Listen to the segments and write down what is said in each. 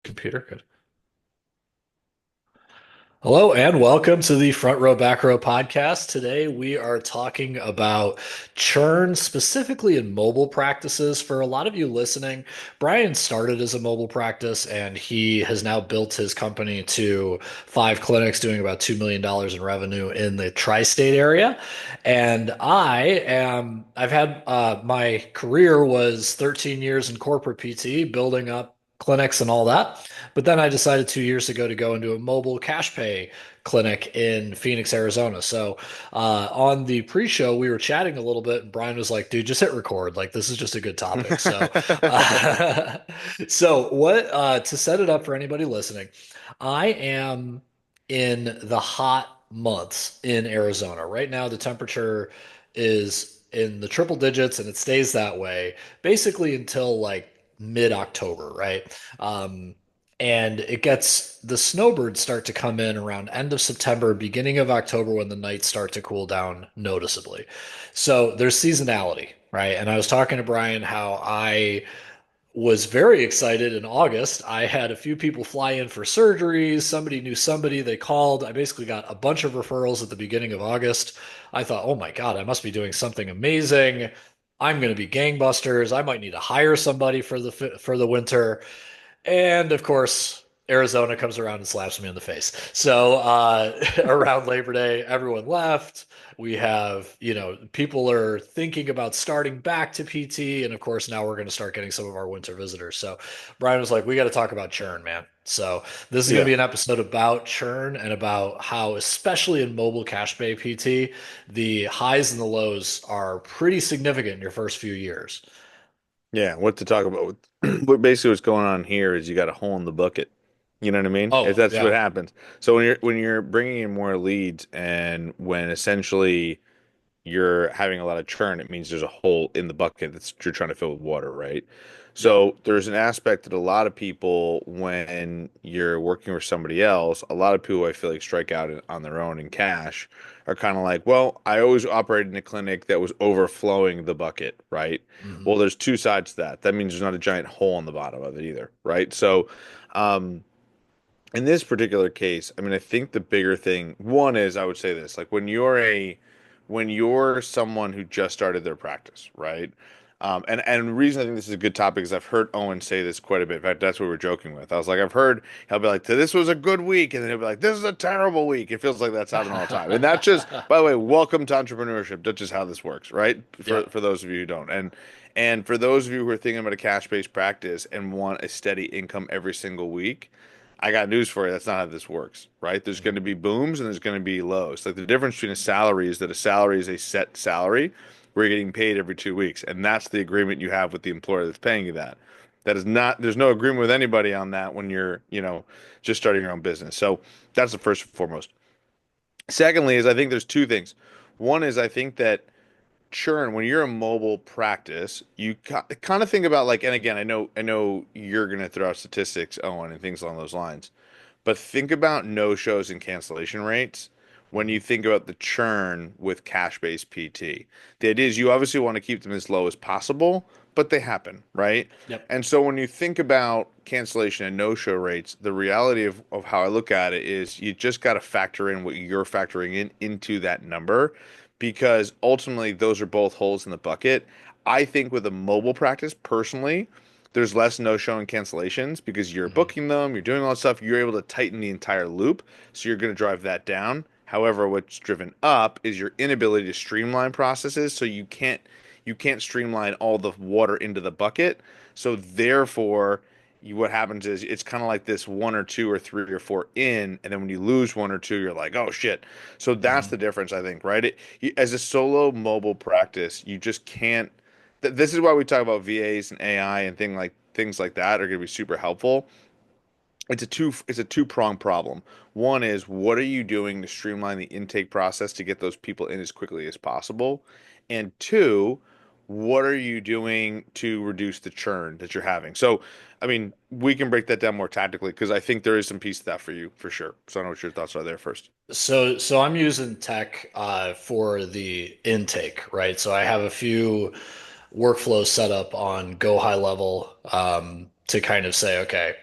Computer, good. Hello and welcome to the Front Row Back Row podcast. Today we are talking about churn, specifically in mobile practices. For a lot of you listening, Brian started as a mobile practice and he has now built his company to 5 clinics, doing about $2 million in revenue in the tri-state area. And I've had my career was 13 years in corporate PT, building up clinics and all that. But then I decided 2 years ago to go into a mobile cash pay clinic in Phoenix, Arizona. So on the pre-show, we were chatting a little bit, and Brian was like, "Dude, just hit record. Like, this is just a good topic." So, uh, so what to set it up for anybody listening? I am in the hot months in Arizona right now. The temperature is in the triple digits, and it stays that way basically until like mid-October, right? Um, and it gets the snowbirds start to come in around end of September, beginning of October when the nights start to cool down noticeably. So there's seasonality, right? And I was talking to Brian how I was very excited in August. I had a few people fly in for surgeries. Somebody knew somebody, they called. I basically got a bunch of referrals at the beginning of August. I thought, oh my God, I must be doing something amazing. I'm going to be gangbusters. I might need to hire somebody for the winter. And of course, Arizona comes around and slaps me in the face. So around Labor Day, everyone left. We have, people are thinking about starting back to PT. And of course, now we're going to start getting some of our winter visitors. So Brian was like, we got to talk about churn, man. So this is going to Yeah. be an episode about churn and about how, especially in mobile cash pay PT, the highs and the lows are pretty significant in your first few years. Yeah. What to talk about what basically what's going on here is you got a hole in the bucket. You know what I mean? If Oh, that's what yeah. happens. So when you're bringing in more leads and when essentially you're having a lot of churn, it means there's a hole in the bucket that's you're trying to fill with water, right? Yep. So there's an aspect that a lot of people, when you're working with somebody else, a lot of people I feel like strike out on their own in cash are kind of like, well, I always operated in a clinic that was overflowing the bucket, right? Mhm. Well, there's two sides to that. That means there's not a giant hole in the bottom of it either, right? So, um, in this particular case, I mean, I think the bigger thing, one is I would say this, like when you're someone who just started their practice, right? And the reason I think this is a good topic is I've heard Owen say this quite a bit. In fact, that's what we were joking with. I was like, I've heard he'll be like, "This was a good week," and then he'll be like, "This is a terrible week." It feels like that's happening all the time. And that's just, by the way, welcome to entrepreneurship. That's just how this works, right? For Yep. for those of you who don't. And for those of you who are thinking about a cash-based practice and want a steady income every single week, I got news for you. That's not how this works, right? There's going to Mhm. be booms and there's going to be lows. Like the difference between a salary is that a salary is a set salary where you're getting paid every 2 weeks. And that's the agreement you have with the employer that's paying you that. That is not, there's no agreement with anybody on that when you're, just starting your own business. So that's the first and foremost. Secondly, is I think there's two things. One is I think that churn when you're a mobile practice, you kind of think about like, and again, I know you're going to throw out statistics, Owen, and things along those lines. But think about no shows and cancellation rates when you Mhm. think about the churn with cash-based PT. The idea is you obviously want to keep them as low as possible, but they happen, right? Yep. And so when you think about cancellation and no-show rates, the reality of how I look at it is you just got to factor in what you're factoring in into that number because ultimately those are both holes in the bucket. I think with a mobile practice, personally, there's less no-show and cancellations because you're Mhm. booking them, you're doing all that stuff, you're able to tighten the entire loop, so you're going to drive that down. However, what's driven up is your inability to streamline processes, so you can't streamline all the water into the bucket. So therefore, what happens is it's kind of like this one or two or three or four in, and then when you lose one or two, you're like, oh shit. So that's Mhm. the difference, I think, right? As a solo mobile practice, you just can't. This is why we talk about VAs and AI and things like that are going to be super helpful. It's a two-pronged problem. One is what are you doing to streamline the intake process to get those people in as quickly as possible? And two, what are you doing to reduce the churn that you're having? So, I mean, we can break that down more tactically because I think there is some piece to that for you for sure. So I don't know what your thoughts are there first. So I'm using tech for the intake, right? So I have a few workflows set up on Go High Level. to kind of say, okay,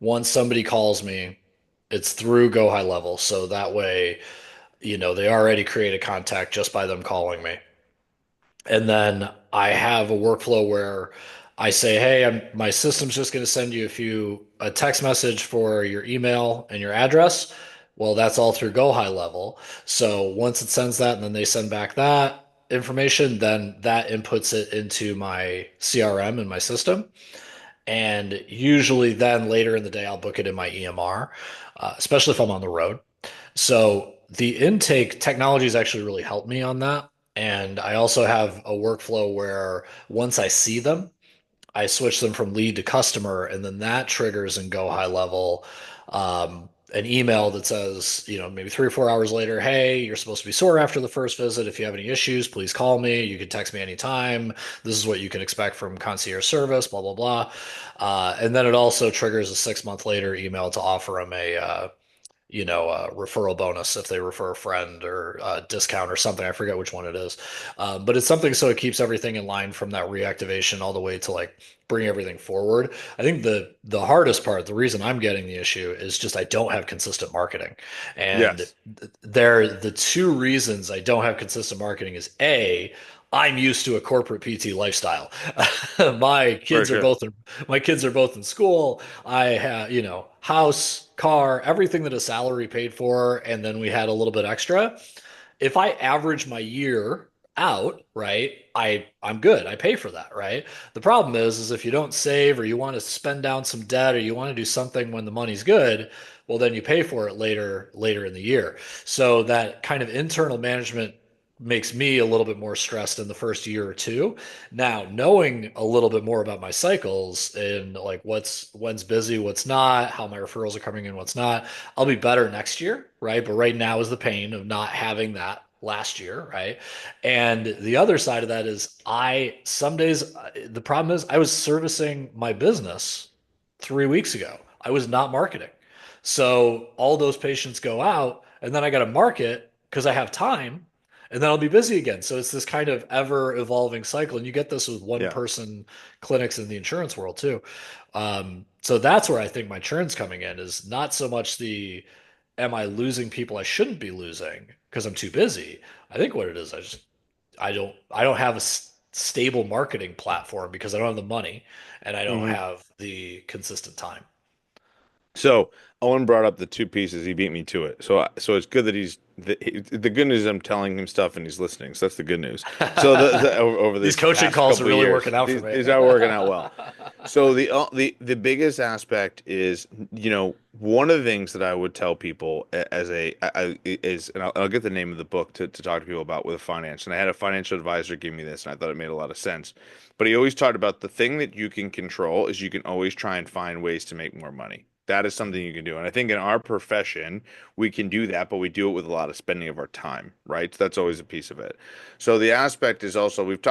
once somebody calls me, it's through Go High Level. So that way, they already create a contact just by them calling me. And then I have a workflow where I say, hey, my system's just going to send you a text message for your email and your address. Well, that's all through Go High Level. So once it sends that and then they send back that information, then that inputs it into my CRM in my system. And usually then later in the day, I'll book it in my EMR, especially if I'm on the road. So the intake technology has actually really helped me on that. And I also have a workflow where once I see them, I switch them from lead to customer, and then that triggers and Go High Level an email that says, maybe 3 or 4 hours later, hey, you're supposed to be sore after the first visit. If you have any issues, please call me. You can text me anytime. This is what you can expect from concierge service, blah, blah, blah. And then it also triggers a 6 month later email to offer them a referral bonus if they refer a friend or a discount or something. I forget which one it is. But it's something so it keeps everything in line from that reactivation all the way to like bring everything forward. I think the hardest part, the reason I'm getting the issue is just I don't have consistent marketing. And Yes, the two reasons I don't have consistent marketing is A, I'm used to a corporate PT lifestyle. My for kids are sure. both in, my kids are both in school. I have, house, car, everything that a salary paid for, and then we had a little bit extra. If I average my year out, right, I'm good. I pay for that, right? The problem is if you don't save or you want to spend down some debt or you want to do something when the money's good, well then you pay for it later in the year. So that kind of internal management makes me a little bit more stressed in the first year or two. Now, knowing a little bit more about my cycles and like when's busy, what's not, how my referrals are coming in, what's not, I'll be better next year, right? But right now is the pain of not having that last year, right? And the other side of that is some days the problem is I was servicing my business 3 weeks ago. I was not marketing. So all those patients go out and then I got to market because I have time and then I'll be busy again. So it's this kind of ever evolving cycle. And you get this with one Yeah. person clinics in the insurance world too. So that's where I think my churn's coming in is not so much the am I losing people I shouldn't be losing because I'm too busy. I think what it is, I don't have a stable marketing platform because I don't have the money and I don't hmm have the consistent time. So Owen brought up the two pieces. He beat me to it. So it's good that the good news is I'm telling him stuff and he's listening. So that's the good news. So over These this coaching past calls are couple of really years, working out for me. these are working out well. So the biggest aspect is, one of the things that I would tell people as is, and I'll get the name of the book to talk to people about with finance. And I had a financial advisor give me this, and I thought it made a lot of sense. But he always talked about the thing that you can control is you can always try and find ways to make more money. That is something you can do. And I think in our profession, we can do that, but we do it with a lot of spending of our time, right? So that's always a piece of it. So the aspect is also we've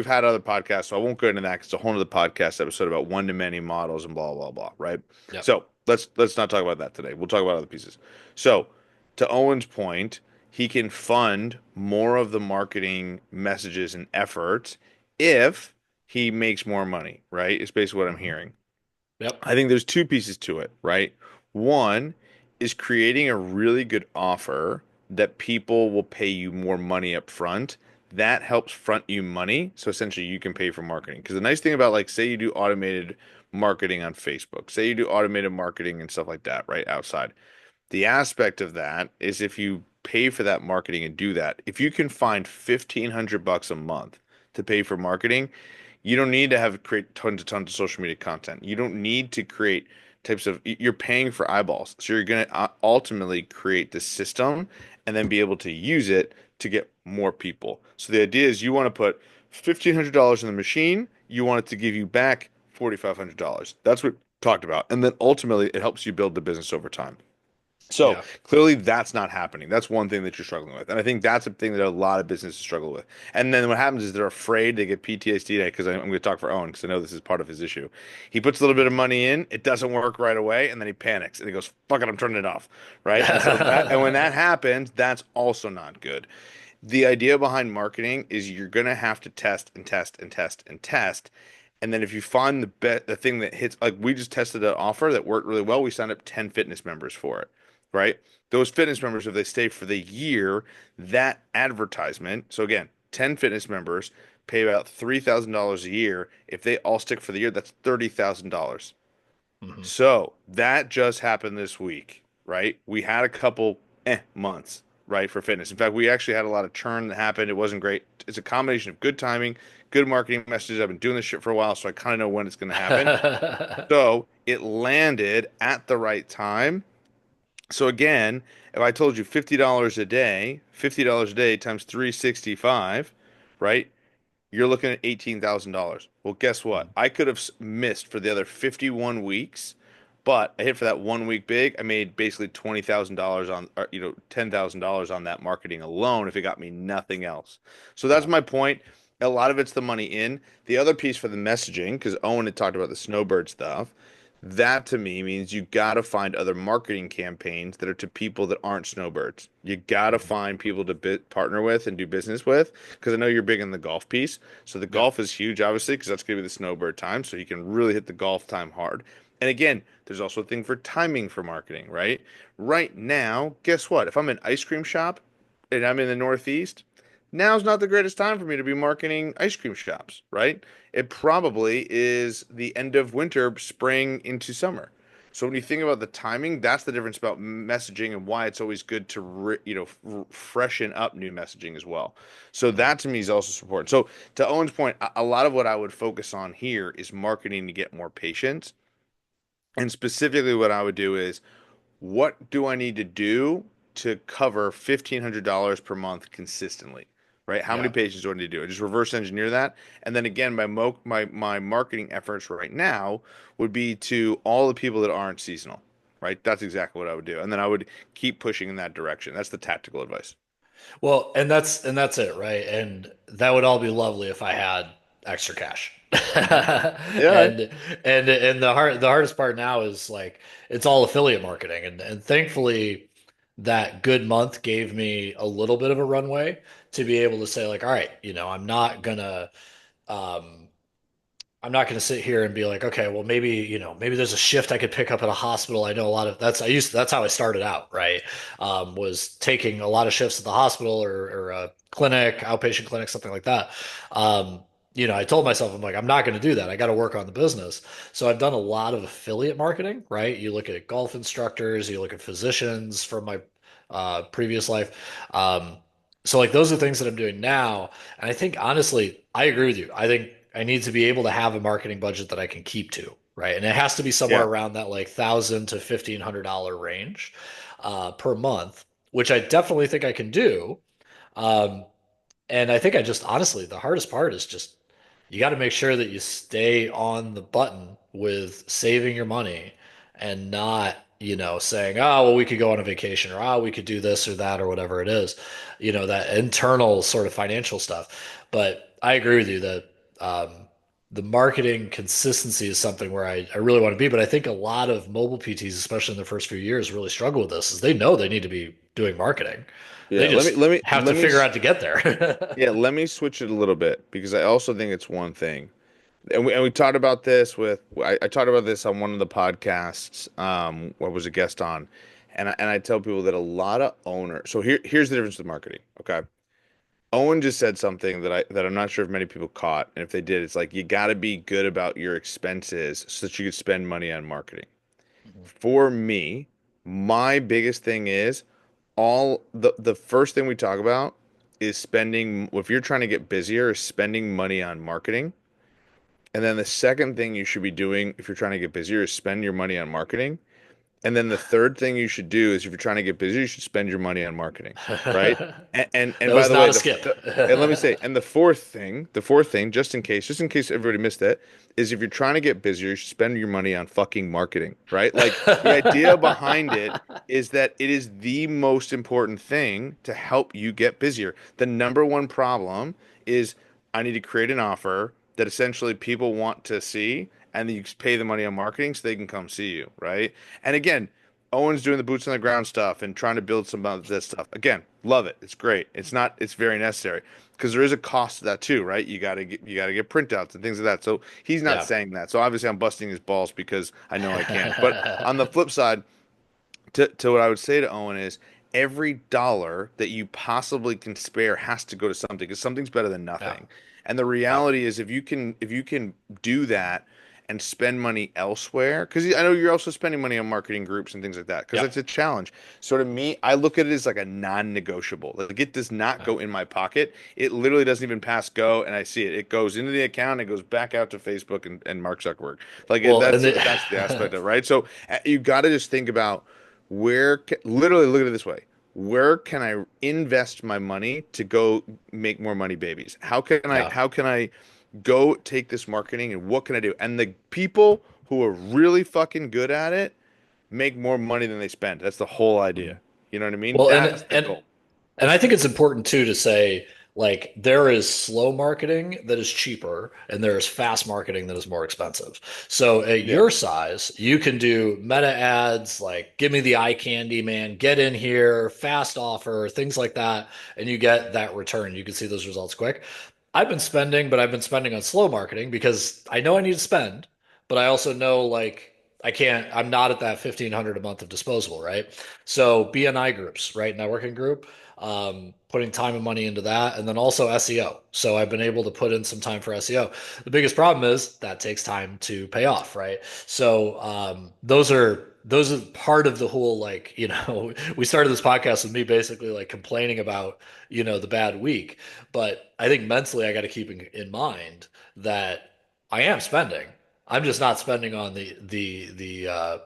had other podcasts, so I won't go into that because it's a whole other podcast episode about one-to-many models and blah blah blah, right? Yep. So let's not talk about that today. We'll talk about other pieces. So to Owen's point, he can fund more of the marketing messages and efforts if he makes more money, right? It's basically what I'm Mhm. hearing. Yep. I think there's two pieces to it, right? One is creating a really good offer that people will pay you more money up front. That helps front you money. So essentially you can pay for marketing. Because the nice thing about like say you do automated marketing on Facebook, say you do automated marketing and stuff like that, right? Outside. The aspect of that is if you pay for that marketing and do that, if you can find 1,500 bucks a month to pay for marketing, you don't need to have create tons of social media content. You don't need to create types of you're paying for eyeballs. So you're going to ultimately create the system and then be able to use it to get more people. So the idea is you want to put $1,500 in the machine, you want it to give you back $4,500. That's what we talked about. And then ultimately it helps you build the business over time. So Yeah. clearly that's not happening. That's one thing that you're struggling with. And I think that's a thing that a lot of businesses struggle with. And then what happens is they're afraid they get PTSD because I'm going to talk for Owen because I know this is part of his issue. He puts a little bit of money in, it doesn't work right away, and then he panics and he goes, fuck it, I'm turning it off. Right. And when that happens, that's also not good. The idea behind marketing is you're going to have to test and test and test and test. And then if you find the thing that hits, like we just tested an offer that worked really well. We signed up 10 fitness members for it, right? Those fitness members, if they stay for the year, that advertisement, so again, 10 fitness members pay about $3,000 a year. If they all stick for the year, that's $30,000. Mhm. So that just happened this week, right? We had a couple months, right, for fitness. In fact, we actually had a lot of churn that happened. It wasn't great. It's a combination of good timing, good marketing messages. I've been doing this shit for a while, so I kind of know when it's going to happen. So it landed at the right time. So again, if I told you $50 a day times 365, right? You're looking at $18,000. Well, guess what? I could have missed for the other 51 weeks, but I hit for that 1 week big. I made basically $20,000 on, or, $10,000 on that marketing alone if it got me nothing else. So that's Yeah. my point. A lot of it's the money in. The other piece for the messaging, because Owen had talked about the snowbird stuff, that to me means you got to find other marketing campaigns that are to people that aren't snowbirds. You got to Mhm. find people to partner with and do business with, because I know you're big in the golf piece. So the Yep. golf is huge, obviously, because that's going to be the snowbird time. So you can really hit the golf time hard. And again, there's also a thing for timing for marketing, right? Right now, guess what? If I'm an ice cream shop and I'm in the Northeast, now's not the greatest time for me to be marketing ice cream shops, right? It probably is the end of winter, spring into summer. So when you think about the timing, that's the difference about messaging and why it's always good to freshen up new messaging as well. So Mhm. that to me is also important. So to Owen's point, a lot of what I would focus on here is marketing to get more patients. And specifically what I would do is what do I need to do to cover $1,500 per month consistently? Right? How many Yeah. pages do I need to do? I just reverse engineer that. And then again, my marketing efforts right now would be to all the people that aren't seasonal. Right? That's exactly what I would do. And then I would keep pushing in that direction. That's the tactical advice. Well, and that's it, right? And that would all be lovely if I had extra cash. Mhm. Yeah. And the hardest part now is like it's all affiliate marketing, and thankfully that good month gave me a little bit of a runway to be able to say like, all right, um I'm not going to sit here and be like, okay, well, maybe there's a shift I could pick up at a hospital. I know a lot of that's how I started out, right? Was taking a lot of shifts at the hospital or a clinic, outpatient clinic, something like that. Um, I told myself, I'm like, I'm not going to do that. I got to work on the business. So I've done a lot of affiliate marketing, right? You look at golf instructors, you look at physicians from my previous life. So like those are things that I'm doing now. And I think honestly, I agree with you. I think I need to be able to have a marketing budget that I can keep to, right? And it has to be somewhere Yeah. around that like $1,000 to $1,500 range per month, which I definitely think I can do. Um, and I think I just honestly, the hardest part is just you got to make sure that you stay on the button with saving your money and not, saying, oh, well, we could go on a vacation or oh, we could do this or that or whatever it is, that internal sort of financial stuff. But I agree with you that um, the marketing consistency is something where I really want to be. But I think a lot of mobile PTs, especially in the first few years, really struggle with this is they know they need to be doing marketing. They Yeah. Let me just let me have to let me figure out to get there. yeah, let me switch it a little bit because I also think it's one thing. And we talked about this I talked about this on one of the podcasts I was a guest on, and I tell people that a lot of owners. So here's the difference with marketing. Okay, Owen just said something that I'm not sure if many people caught, and if they did, it's like you got to be good about your expenses so that you could spend money on marketing. For me, my biggest thing is all the first thing we talk about is spending. If you're trying to get busier, is spending money on marketing. And then the second thing you should be doing if you're trying to get busier is spend your money on marketing. And then the third thing you should do is if you're trying to get busier, you should spend your money on marketing, right? And That by was the way, not a skip. and let me say, and the fourth thing, just in case everybody missed it, is if you're trying to get busier, you should spend your money on fucking marketing, right? Like the idea behind it is that it is the most important thing to help you get busier. The number one problem is I need to create an offer that essentially people want to see, and then you pay the money on marketing so they can come see you, right? And again, Owen's doing the boots on the ground stuff and trying to build some of this stuff. Again, love it. It's great. It's very necessary because there is a cost to that too, right? You got to get printouts and things like that. So he's not Yeah. saying that. So obviously I'm busting his balls because I know I can. But on the flip side, to what I would say to Owen is every dollar that you possibly can spare has to go to something because something's better than Yeah. nothing. And the Yeah. reality is if you can do that and spend money elsewhere, because I know you're also spending money on marketing groups and things like that, because Yep. it's a challenge. So to me, I look at it as like a non-negotiable. Like it does not Yeah. go in my pocket. It literally doesn't even pass go, and I see it. It goes into the account, it goes back out to Facebook and Mark Zuckerberg. Well, and That's the aspect of it, right? So you got to just think about literally look at it this way. Where can I invest my money to go make more money babies? yeah. How can I go take this marketing and what can I do? And the people who are really fucking good at it make more money than they spend. That's the whole idea. Mhm. You know what I mean? Well, That's the and goal. And I think it's important too to say, like, there is slow marketing that is cheaper, and there is fast marketing that is more expensive. So at Yeah. your size, you can do meta ads, like, give me the eye candy, man, get in here, fast offer, things like that, and you get that return. You can see those results quick. I've been spending, but I've been spending on slow marketing because I know I need to spend, but I also know like I can't, I'm not at that 1,500 a month of disposable, right? So BNI groups, right? Networking group, putting time and money into that, and then also SEO. So I've been able to put in some time for SEO. The biggest problem is that takes time to pay off, right? So those are part of the whole like, we started this podcast with me basically like complaining about, the bad week. But I think mentally, I got to keep in mind that I am spending. I'm just not spending on the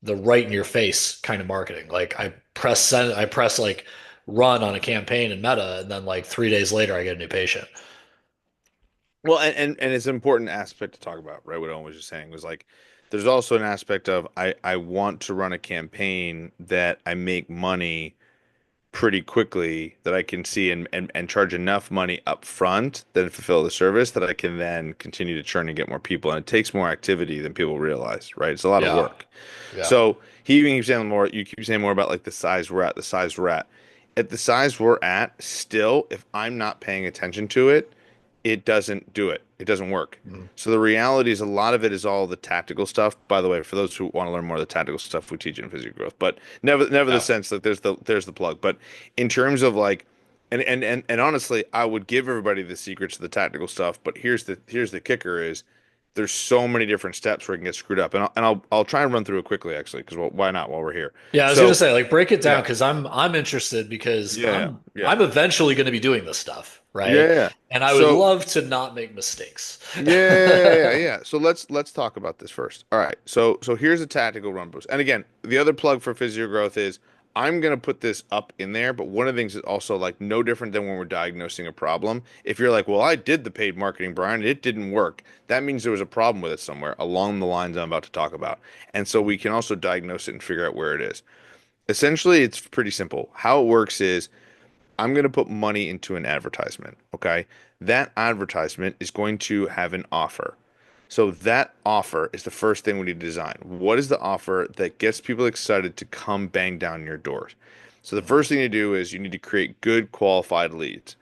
right in your face kind of marketing. Like I press send, I press like run on a campaign in Meta, and then like 3 days later, I get a new patient. Well, and it's an important aspect to talk about, right? What Owen was just saying was like, there's also an aspect of I want to run a campaign that I make money pretty quickly that I can see and charge enough money up front then fulfill the service that I can then continue to churn and get more people. And it takes more activity than people realize, right? It's a lot of Yeah, work. yeah. So he even keeps saying more, you keep saying more about like the size we're at, the size we're at. At the size we're at, still, if I'm not paying attention to it, it doesn't do it. It doesn't work. Mhm. So the reality is a lot of it is all the tactical stuff. By the way, for those who want to learn more of the tactical stuff, we teach in PhysioGrowth. But never the Yeah. sense that there's the plug. But in terms of like and honestly, I would give everybody the secrets to the tactical stuff. But here's the kicker is there's so many different steps where it can get screwed up. And I'll try and run through it quickly actually, because why not while we're here. Yeah, I was gonna So say, like, break it down yeah, because I'm interested because yeah, yeah, yeah, I'm eventually gonna be doing this stuff, yeah, right? yeah. And I would So love to not make mistakes. yeah. So let's talk about this first. All right. So here's a tactical run boost. And again, the other plug for Physio Growth is I'm gonna put this up in there, but one of the things is also like no different than when we're diagnosing a problem. If you're like, well, I did the paid marketing, Brian, and it didn't work, that means there was a problem with it somewhere along the lines I'm about to talk about. And so we can also diagnose it and figure out where it is. Essentially, it's pretty simple. How it works is I'm going to put money into an advertisement. Okay. That advertisement is going to have an offer. So that offer is the first thing we need to design. What is the offer that gets people excited to come bang down your doors? So the Mhm. first thing you do is you need to create good qualified leads.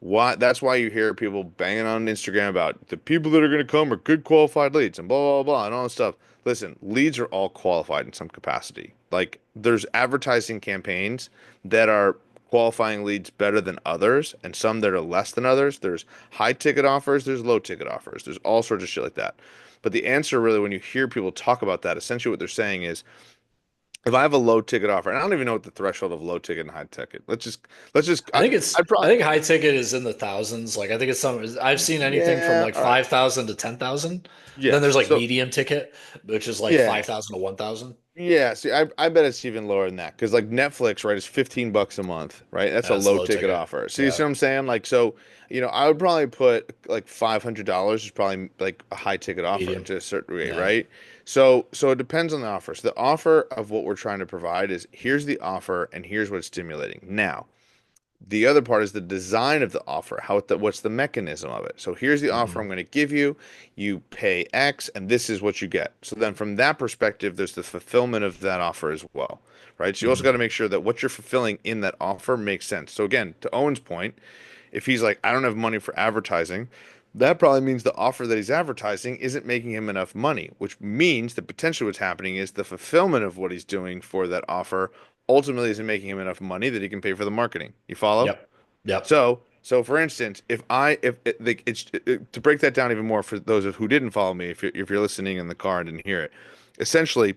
That's why you hear people banging on Instagram about the people that are going to come are good qualified leads and blah blah blah and all this stuff. Listen, leads are all qualified in some capacity. Like there's advertising campaigns that are qualifying leads better than others and some that are less than others. There's high ticket offers, there's low ticket offers, there's all sorts of shit like that. But the answer really, when you hear people talk about that, essentially what they're saying is if I have a low ticket offer, and I don't even know what the threshold of low ticket and high ticket. I I'd think high ticket is in the thousands. Like I think it's I've seen anything from yeah, like all right. 5,000 to 10,000. Then Yes. there's like So medium ticket, which is like yeah. 5,000 to 1,000. Yeah, see, I bet it's even lower than that because like Netflix, right, is $15 a month, right? That's a That's low low ticket ticket. offer. So you Yeah. see what I'm saying? Like, so I would probably put like $500 is probably like a high ticket offer Medium. to a certain way, Yeah. right? So it depends on the offer. So the offer of what we're trying to provide is here's the offer and here's what it's stimulating. Now, The other part is the design of the offer. What's the mechanism of it? So here's the offer Hmm. I'm going to give you. You pay X, and this is what you get. So then, from that perspective, there's the fulfillment of that offer as well, right? So you also Hmm. got to make sure that what you're fulfilling in that offer makes sense. So again, to Owen's point, if he's like, I don't have money for advertising, that probably means the offer that he's advertising isn't making him enough money, which means that potentially what's happening is the fulfillment of what he's doing for that offer ultimately isn't making him enough money that he can pay for the marketing. You follow? Yep. Yep. So for instance, if it, like to break that down even more for those of who didn't follow me, if you're listening in the car and didn't hear it, essentially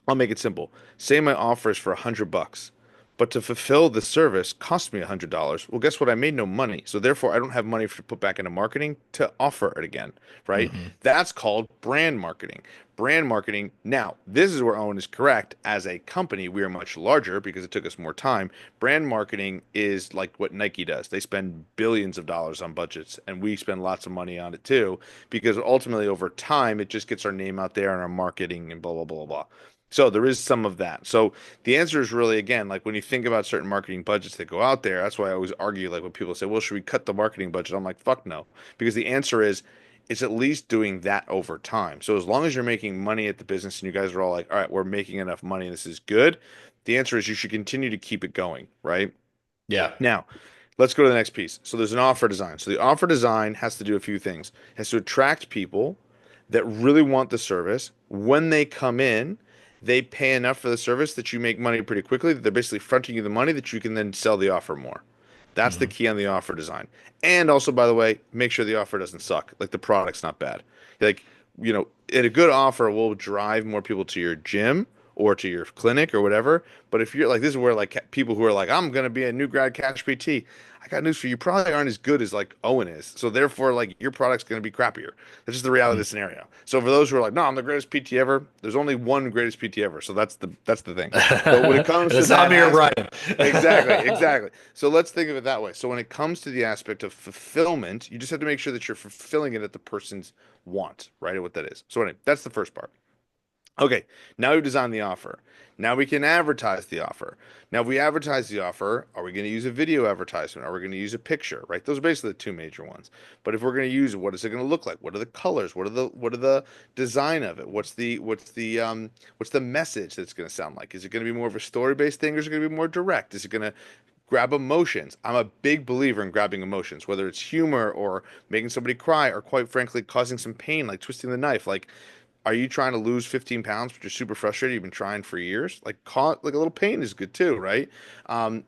I'll make it simple. Say my offer is for $100, but to fulfill the service cost me $100. Well, guess what? I made no money. So therefore, I don't have money to put back into marketing to offer it again, right? Hmm. That's called brand marketing. Brand marketing. Now, this is where Owen is correct. As a company, we are much larger because it took us more time. Brand marketing is like what Nike does. They spend billions of dollars on budgets, and we spend lots of money on it too, because ultimately, over time, it just gets our name out there and our marketing and blah, blah, blah, blah. So there is some of that. So the answer is really, again, like when you think about certain marketing budgets that go out there, that's why I always argue, like when people say, well, should we cut the marketing budget? I'm like, fuck no. Because the answer is it's at least doing that over time. So as long as you're making money at the business and you guys are all like, all right, we're making enough money and this is good, the answer is you should continue to keep it going, right? Yeah. Now, let's go to the next piece. So there's an offer design. So the offer design has to do a few things. It has to attract people that really want the service. When they come in, they pay enough for the service that you make money pretty quickly, that they're basically fronting you the money that you can then sell the offer more. That's the Hmm. key on the offer design. And also, by the way, make sure the offer doesn't suck. Like the product's not bad. Like, a good offer will drive more people to your gym or to your clinic or whatever. But if you're like, this is where like people who are like, I'm going to be a new grad cash PT. I got news for you. You probably aren't as good as like Owen is. So therefore, like your product's going to be crappier. That's just the reality of the scenario. So for those who are like, no, I'm the greatest PT ever. There's only one greatest PT ever. So that's the thing. But when it And comes to it's not that me or aspect, Brian. exactly, exactly. So let's think of it that way. So when it comes to the aspect of fulfillment, you just have to make sure that you're fulfilling it at the person's want, right? What that is. So anyway, that's the first part. Okay, now we've designed the offer. Now we can advertise the offer. Now, if we advertise the offer, are we going to use a video advertisement? Are we going to use a picture? Right? Those are basically the two major ones. But if we're going to use it, what is it going to look like? What are the colors? What are the design of it? What's the message that's going to sound like? Is it going to be more of a story-based thing, or is it going to be more direct? Is it going to grab emotions? I'm a big believer in grabbing emotions, whether it's humor or making somebody cry, or quite frankly, causing some pain, like twisting the knife. Like, are you trying to lose 15 pounds, but you're super frustrated? You've been trying for years. Like a little pain is good too, right?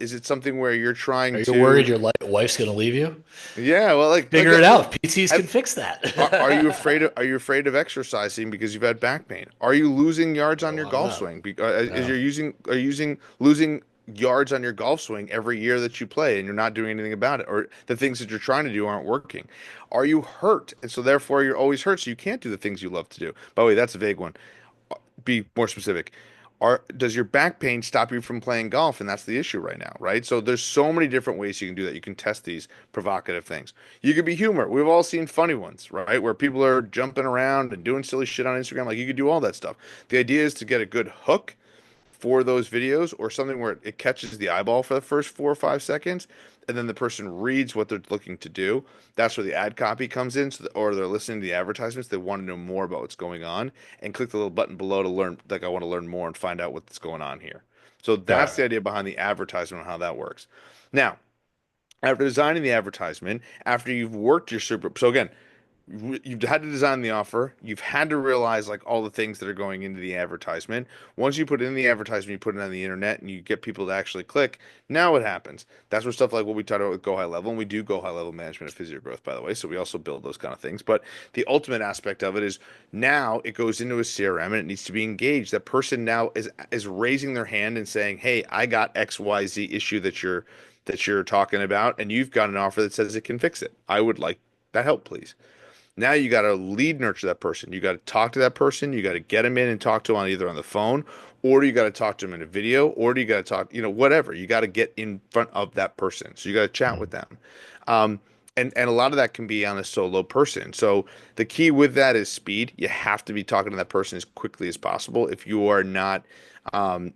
Is it something where you're trying Are you worried to, your wife's going to leave you? yeah, well, Figure it out. PTs can have, fix are you that. afraid of exercising because you've had back pain? Are you losing yards on A your lot of golf that. swing? Is Yeah. you're using are you using losing yards on your golf swing every year that you play and you're not doing anything about it, or the things that you're trying to do aren't working? Are you hurt and so therefore you're always hurt so you can't do the things you love to do? By the way, that's a vague one. Be more specific. Does your back pain stop you from playing golf? And that's the issue right now, right? So there's so many different ways you can do that. You can test these provocative things. You could be humor. We've all seen funny ones, right? Where people are jumping around and doing silly shit on Instagram. Like you could do all that stuff. The idea is to get a good hook for those videos, or something where it catches the eyeball for the first 4 or 5 seconds, and then the person reads what they're looking to do. That's where the ad copy comes in, or they're listening to the advertisements. They want to know more about what's going on, and click the little button below to learn. Like, I want to learn more and find out what's going on here. So that's Okay. the idea behind the advertisement and how that works. Now, after designing the advertisement, after you've worked your super, so again, you've had to design the offer. You've had to realize like all the things that are going into the advertisement. Once you put it in the advertisement, you put it on the internet and you get people to actually click. Now what happens? That's where stuff like what we talked about with Go High Level, and we do Go High Level management of PhysioGrowth, by the way. So we also build those kind of things. But the ultimate aspect of it is now it goes into a CRM and it needs to be engaged. That person now is raising their hand and saying, "Hey, I got XYZ issue that you're talking about, and you've got an offer that says it can fix it. I would like that help, please." Now you got to lead nurture that person. You got to talk to that person. You got to get them in and talk to them on either on the phone, or you got to talk to them in a video, or do you got to talk, whatever. You got to get in front of that person. So you got to chat with Mhm. them. And a lot of that can be on a solo person. So the key with that is speed. You have to be talking to that person as quickly as possible. If you are not On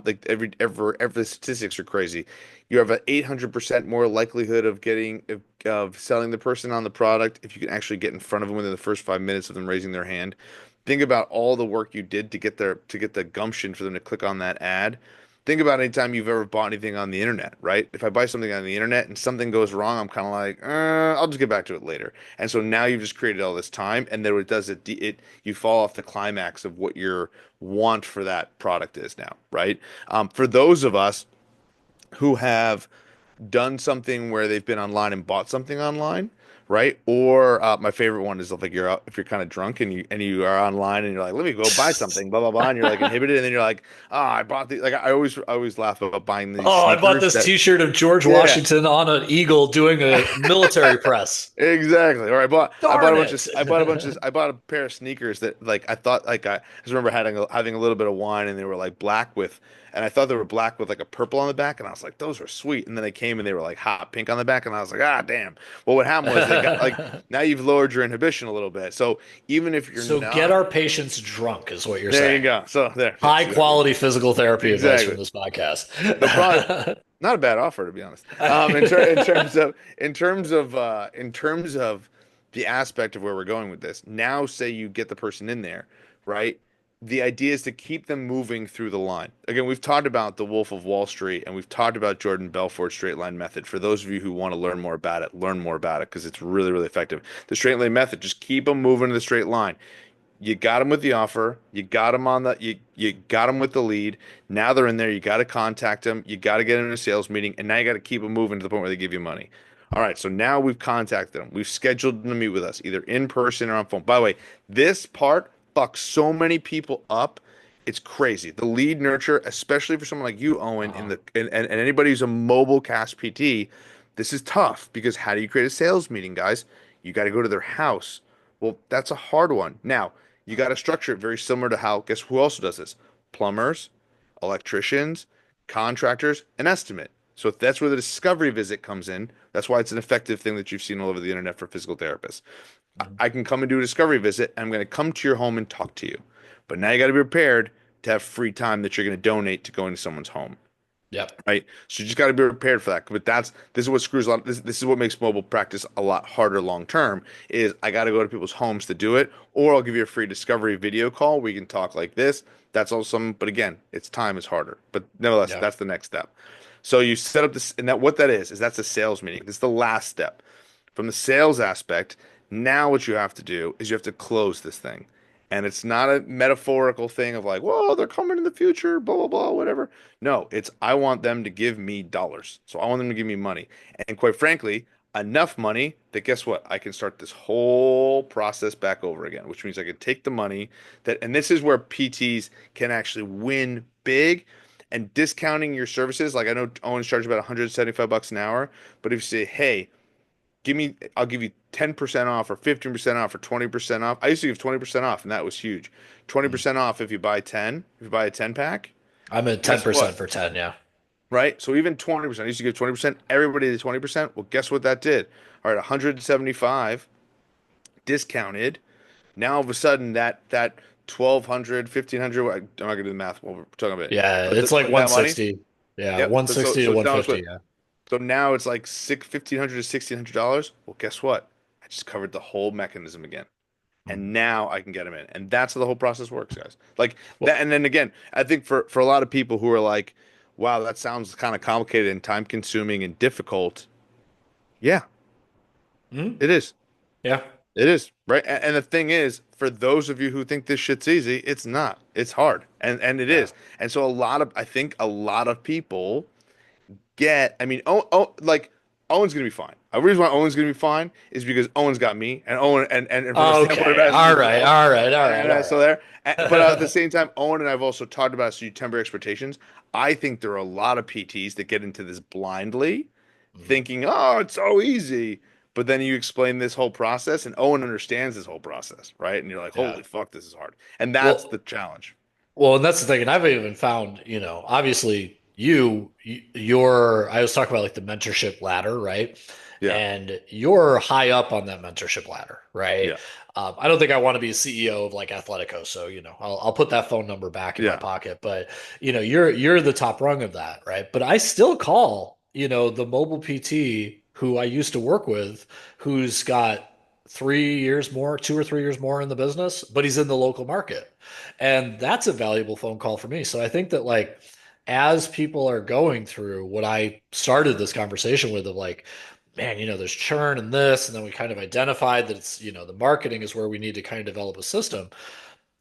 like every the statistics are crazy. You have an 800% more likelihood of selling the person on the product if you can actually get in front of them within the first 5 minutes of them raising their hand. Think about all the work you did to get the gumption for them to click on that ad. Think about any time you've ever bought anything on the internet, right? If I buy something on the internet and something goes wrong, I'm kind of like, I'll just get back to it later. And so now you've just created all this time, and then what it does, you fall off the climax of what your want for that product is now, right? For those of us who have done something where they've been online and bought something online, right? Or my favorite one is like if you're kind of drunk and you are online and you're like, let me go buy something, blah blah blah, and you're like inhibited, and then you're like, I bought the like I always laugh about buying these Oh, I bought sneakers this that T-shirt of George yeah. Washington on an eagle doing a military press. Exactly. Or Darn it! I bought a pair of sneakers that like I thought like I just remember having a little bit of wine and they were like black with and I thought they were black with like a purple on the back and I was like those are sweet and then they came and they were like hot pink on the back and I was like damn. Well, what happened was they got like now you've lowered your inhibition a little bit. So even if you're So get not our patients drunk is what you're there you saying. go. So there High yes exactly quality physical therapy advice from exactly. this podcast. So probably not a bad offer to be honest. In terms of the aspect of where we're going with this. Now, say you get the person in there, right? The idea is to keep them moving through the line. Again, we've talked about the Wolf of Wall Street and we've talked about Jordan Belfort's straight line method. For those of you who want to learn more about it because it's really, really effective. The straight line method, just keep them moving in the straight line. You got them with the offer. You got them you got them with the lead. Now they're in there. You got to contact them. You got to get them in a sales meeting, and now you got to keep them moving to the point where they give you money. All right. So now we've contacted them. We've scheduled them to meet with us, either in person or on phone. By the way, this part fucks so many people up. It's crazy. The lead nurture, especially for someone like you, Owen, Uh-huh. and anybody who's a mobile cast PT, this is tough because how do you create a sales meeting, guys? You got to go to their house. Well, that's a hard one. Now, you got to structure it very similar to how, guess who also does this? Plumbers, electricians, contractors, an estimate. So if that's where the discovery visit comes in. That's why it's an effective thing that you've seen all over the internet for physical therapists. Mhm. I can come and do a discovery visit. And I'm going to come to your home and talk to you. But now you got to be prepared to have free time that you're going to donate to going to someone's home. Yep. Right. So you just got to be prepared for that. But this is what screws a lot. This is what makes mobile practice a lot harder long term. Is I got to go to people's homes to do it, or I'll give you a free discovery video call where you can talk like this. That's awesome. But again, it's time is harder. But nevertheless, Yep. that's the next step. So you set up this, and that what that is that's a sales meeting. It's the last step. From the sales aspect, now what you have to do is you have to close this thing. And it's not a metaphorical thing of like, whoa, they're coming in the future, blah, blah, blah, whatever. No, it's I want them to give me dollars. So I want them to give me money. And quite frankly, enough money that guess what? I can start this whole process back over again, which means I can take the money and this is where PTs can actually win big and discounting your services. Like I know Owens charges about 175 bucks an hour, but if you say, hey, I'll give you 10% off or 15% off or 20% off. I used to give 20% off and that was huge. Mhm. 20% off if you buy 10, if you buy a 10 pack. I'm at Guess 10% what? for 10, yeah. Right? So even 20%, I used to give 20%, everybody did 20%. Well, guess what that did? All right, 175 discounted. Now all of a sudden that 1200, 1500, I'm not gonna do the math while we're talking about it. Yeah, it's like But that money, 160. Yeah, yep. But 160 to so now it's 150, what yeah. so now it's like 1500 to $1,600. Well, guess what? I just covered the whole mechanism again. Mhm. And now I can get them in. And that's how the whole process works, guys. Like Well, that. And then again, I think for a lot of people who are like, wow, that sounds kind of complicated and time consuming and difficult. Yeah, mhm. it is. Yeah. It is. Right. And the thing is, for those of you who think this shit's easy, it's not. It's hard. And it Yeah. is. And so I think a lot of people I mean, like Owen's gonna be fine. The reason why Owen's gonna be fine is because Owen's got me, and Owen, and from a standpoint of Okay. asking All you for right. help, All right. All right. and All so right. there. But at the same time, Owen and I've also talked about so you temper expectations. I think there are a lot of PTs that get into this blindly, Mhm. thinking, "Oh, it's so easy." But then you explain this whole process, and Owen understands this whole process, right? And you're like, Yeah. "Holy fuck, this is hard." And that's the Well, challenge. Well, and that's the thing, and I've even found, obviously I was talking about like the mentorship ladder, right? Yeah, And you're high up on that mentorship ladder, right? yeah, I don't think I want to be a CEO of like Athletico, so I'll put that phone number back in my Yeah, pocket. But you're the top rung of that, right? But I still call the mobile PT who I used to work with, who's got 3 years more, 2 or 3 years more in the business, but he's in the local market, and that's a valuable phone call for me. So I think that like as people are going through what I started this conversation with of like, man, there's churn in this, and then we kind of identified that it's, the marketing is where we need to kind of develop a system.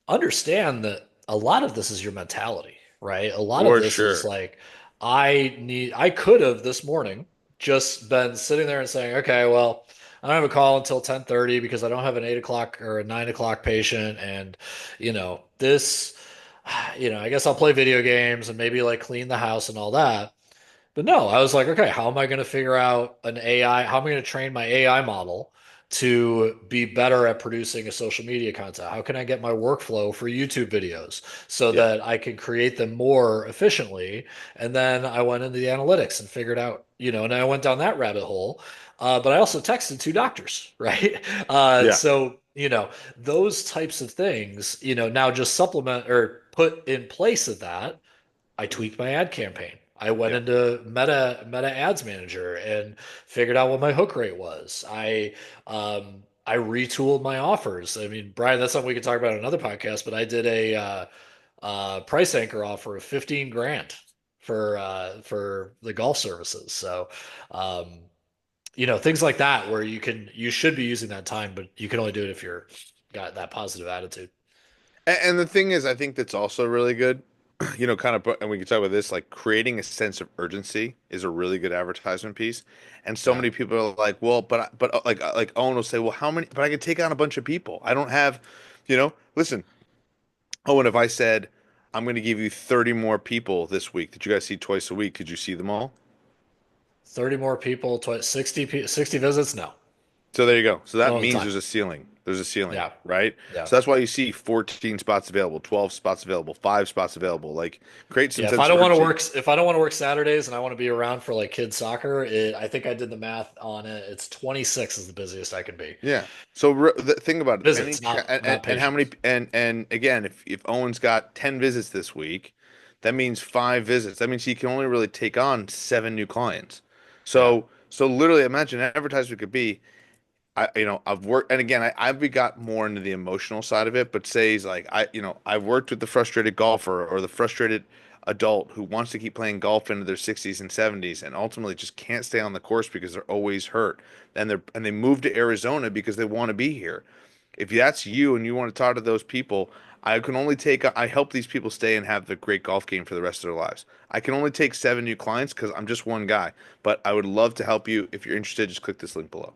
Understand that a lot of this is your mentality, right? A lot of for this is sure. like, I could have this morning just been sitting there and saying, okay, well, I don't have a call until 10:30 because I don't have an 8 o'clock or a 9 o'clock patient. And, this, I guess I'll play video games and maybe like clean the house and all that. But no, I was like, okay, how am I going to figure out an AI? How am I going to train my AI model to be better at producing a social media content? How can I get my workflow for YouTube videos so Yeah, that I can create them more efficiently? And then I went into the analytics and figured out, and I went down that rabbit hole. But I also texted two doctors, right? yeah, So, those types of things, now just supplement or put in place of that. I tweaked my ad campaign. I went yeah. into Meta Ads Manager and figured out what my hook rate was. I retooled my offers. I mean, Brian, that's something we could talk about in another podcast. But I did a price anchor offer of 15 grand for the golf services. So, um, things like that where you should be using that time, but you can only do it if you're got that positive attitude. And the thing is, I think that's also really good. Kind of, and we can talk about this, like creating a sense of urgency is a really good advertisement piece. And so Yeah. many people are like, well, like Owen will say, well, how many? But I could take on a bunch of people. I don't have, listen, Owen, if I said I'm going to give you 30 more people this week that you guys see twice a week, could you see them all? 30 more people, 60 visits? No. So there you go. So that Don't have the means time. there's a ceiling. There's a ceiling, Yeah. right? Yeah. So that's why you see 14 spots available, 12 spots available, 5 spots available. Like create some Yeah. sense of urgency. If I don't want to work Saturdays and I want to be around for like kids soccer, I think I did the math on it. It's 26 is the busiest I can be. Yeah. So think about it. Visits, not And how many patients. and again, if Owen's got 10 visits this week, that means 5 visits. That means he can only really take on 7 new clients. Yeah. So literally imagine an advertisement could be I've worked, and again, I've got more into the emotional side of it, but say he's like, I've worked with the frustrated golfer or the frustrated adult who wants to keep playing golf into their 60s and 70s and ultimately just can't stay on the course because they're always hurt. And they move to Arizona because they want to be here. If that's you and you want to talk to those people, I help these people stay and have the great golf game for the rest of their lives. I can only take 7 new clients because I'm just one guy, but I would love to help you. If you're interested, just click this link below.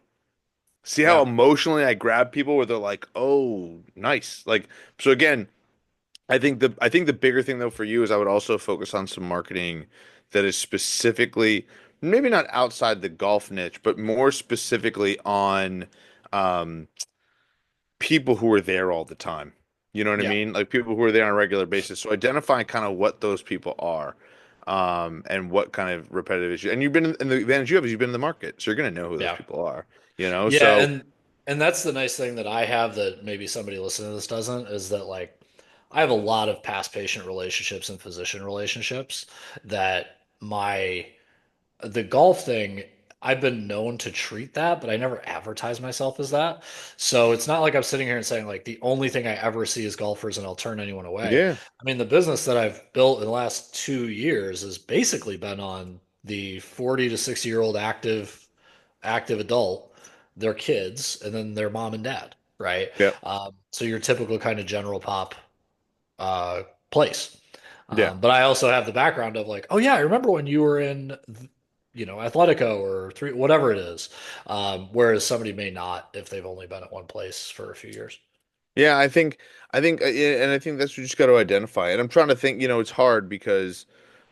See how Yeah. emotionally I grab people where they're like, "Oh, nice." Like so again, I think the bigger thing though for you is I would also focus on some marketing that is specifically maybe not outside the golf niche, but more specifically on um people who are there all the time. You know what I Yeah. mean? Like people who are there on a regular basis. So identify kind of what those people are, and what kind of repetitive issue. And and the advantage you have is you've been in the market, so you're going to know who those Yeah. people are. You know, Yeah. so And that's the nice thing that I have that maybe somebody listening to this doesn't is that like I have a lot of past patient relationships and physician relationships that the golf thing, I've been known to treat that, but I never advertise myself as that. So it's not like I'm sitting here and saying like the only thing I ever see is golfers and I'll turn anyone away. yeah, I mean, the business that I've built in the last 2 years has basically been on the 40 to 60-year-old active adult, their kids, and then their mom and dad, right? yeah, So your typical kind of general pop uh, place. yeah. But I also have the background of like, oh yeah, I remember when you were in, Athletico or whatever it is. Whereas somebody may not if they've only been at one place for a few years. Yeah, and I think that's what you just got to identify. And I'm trying to think, it's hard because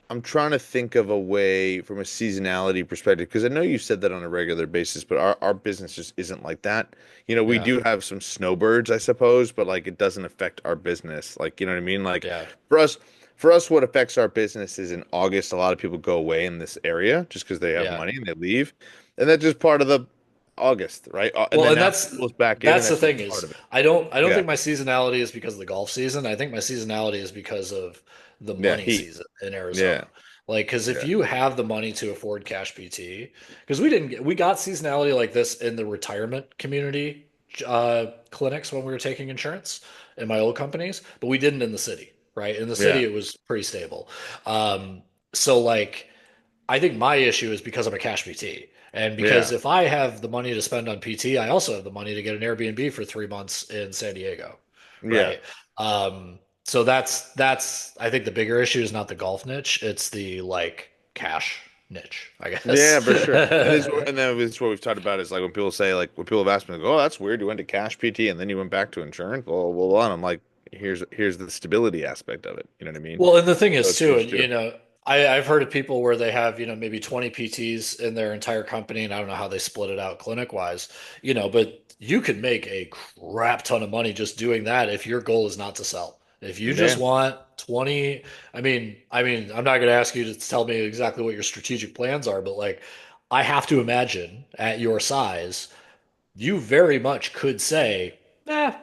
I'm trying to think of a way from a seasonality perspective, because I know you said that on a regular basis, but our business just isn't like that. We Yeah, do have some snowbirds, I suppose, but like it doesn't affect our business. Like, you know what I mean? Like yeah, for us, for us, what affects our business is in August, a lot of people go away in this area just because they have yeah, money and they leave. And that's just part of the August, right? And Well, then and now that's football's back in, and that's I the think thing that's part is of it. I don't Yeah, think my seasonality is because of the golf season. I think my seasonality is because of the yeah, money heat. season in Yeah, Arizona. Like, because if yeah, you have the money to afford cash PT, because we got seasonality like this in the retirement community clinics when we were taking insurance in my old companies, but we didn't in the city, right? In the yeah, city, it was pretty stable. So like. I think my issue is because I'm a cash PT. And because yeah, if I have the money to spend on PT, I also have the money to get an Airbnb for 3 months in San Diego. yeah, Right. So that's I think the bigger issue is not the golf niche, it's the like cash niche, I yeah, guess. for sure. And then this is what we've talked about is like when people say like when people have asked me, like, "Oh, that's weird. You went to cash PT and then you went back to insurance." Well, and I'm like, here's the stability aspect of it. You know what I mean? Well, and the thing So is it's too, huge and too. I've heard of people where they have, maybe 20 PTs in their entire company, and I don't know how they split it out clinic wise, but you can make a crap ton of money just doing that if your goal is not to sell. If you just Yeah, want 20, I'm not going to ask you to tell me exactly what your strategic plans are, but like I have to imagine at your size, you very much could say, "Nah,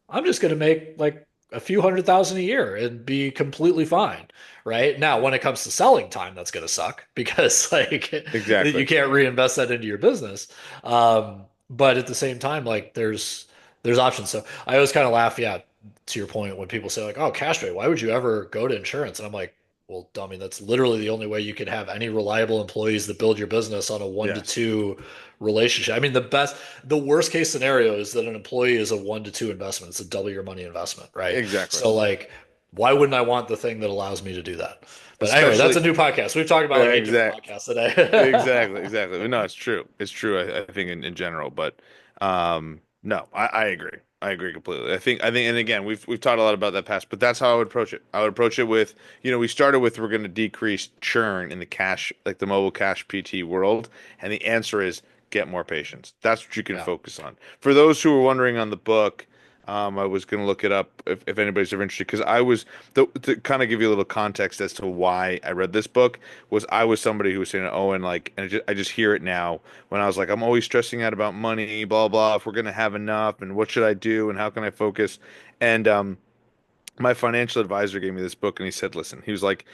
I'm just going to make like a few 100,000 a year and be completely fine." Right now, when it comes to selling time, that's going to suck because like you exactly. can't reinvest that into your business. But at the same time, like there's options. So I always kind of laugh, yeah, to your point when people say like, "Oh, cash pay, why would you ever go to insurance?" And I'm like, well, dummy, that's literally the only way you can have any reliable employees that build your business on a one to Yes, two relationship. I mean, the worst case scenario is that an employee is a 1 to 2 investment. It's a double your money investment, right? exactly. So, like, why wouldn't I want the thing that allows me to do that? But anyway, that's Especially a new podcast. We've talked about like 8 different exact. podcasts today. Exactly. But no, it's true. It's true. I think in general, but no, I agree. I agree completely. I think, and again, we've talked a lot about that past, but that's how I would approach it. I would approach it with, we started with we're going to decrease churn in the cash, like the mobile cash PT world, and the answer is get more patients. That's what you can Yeah, focus on. For those who are wondering on the book, I was going to look it up if anybody's ever interested because I was to kind of give you a little context as to why I read this book was I was somebody who was saying, oh, and like, and I just hear it now when I was like, I'm always stressing out about money, blah, blah, if we're going to have enough and what should I do and how can I focus? And my financial advisor gave me this book and he said, listen, he was like,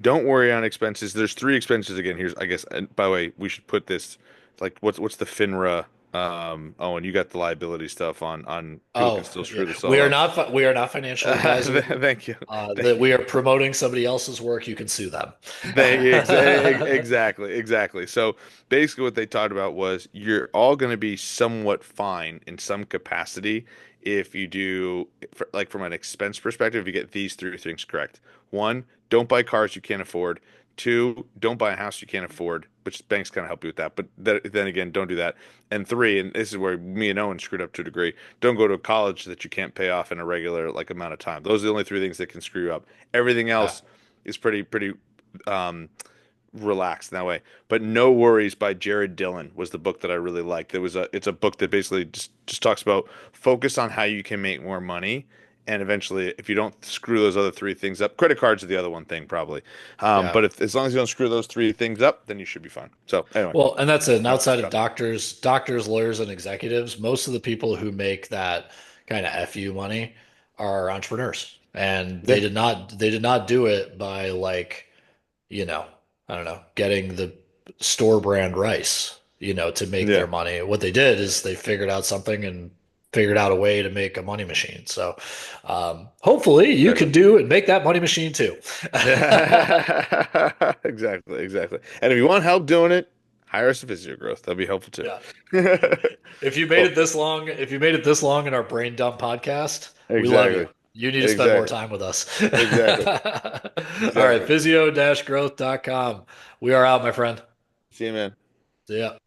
don't worry on expenses. There's three expenses again. Here's, I guess, and by the way, we should put this like, what's the FINRA? Oh, and you got the liability stuff on people can oh still yeah, screw this all up. we are not financial advisors. Thank you. That Thank you. we are promoting somebody else's work. You can sue them. Exactly. So basically, what they talked about was you're all going to be somewhat fine in some capacity if you do, like from an expense perspective, if you get these three things correct. One, don't buy cars you can't afford. Two, don't buy a house you can't afford, which banks kind of help you with that. But then again, don't do that. And three, and this is where me and Owen screwed up to a degree, don't go to a college that you can't pay off in a regular like amount of time. Those are the only three things that can screw you up. Everything Yeah, else is pretty um, relaxed in that way. But No Worries by Jared Dillon was the book that I really liked. It's a book that basically just talks about focus on how you can make more money. And eventually, if you don't screw those other three things up, credit cards are the other one thing probably. yeah. But if as long as you don't screw those three things up, then you should be fine. So anyway, Well, and that's it. And that was outside of Scott. doctors, lawyers, and executives, most of the people who make that kind of FU money are entrepreneurs. And Yeah, they did not do it by like, you know, I don't know, getting the store brand rice, to make yeah, their money. What they did is they figured out something and figured out a way to make a money machine. So hopefully you exactly. could do and make that money machine too. Exactly. And if you want help doing it, hire us at PhysioGrowth. That'll be helpful Yeah. too. If you made Well, it this long, if you made it this long in our brain dump podcast, we love you. exactly. You need to spend more Exactly. time with us. Exactly. All right, Exactly. physio-growth.com. We are out, my friend. See you, man. See ya.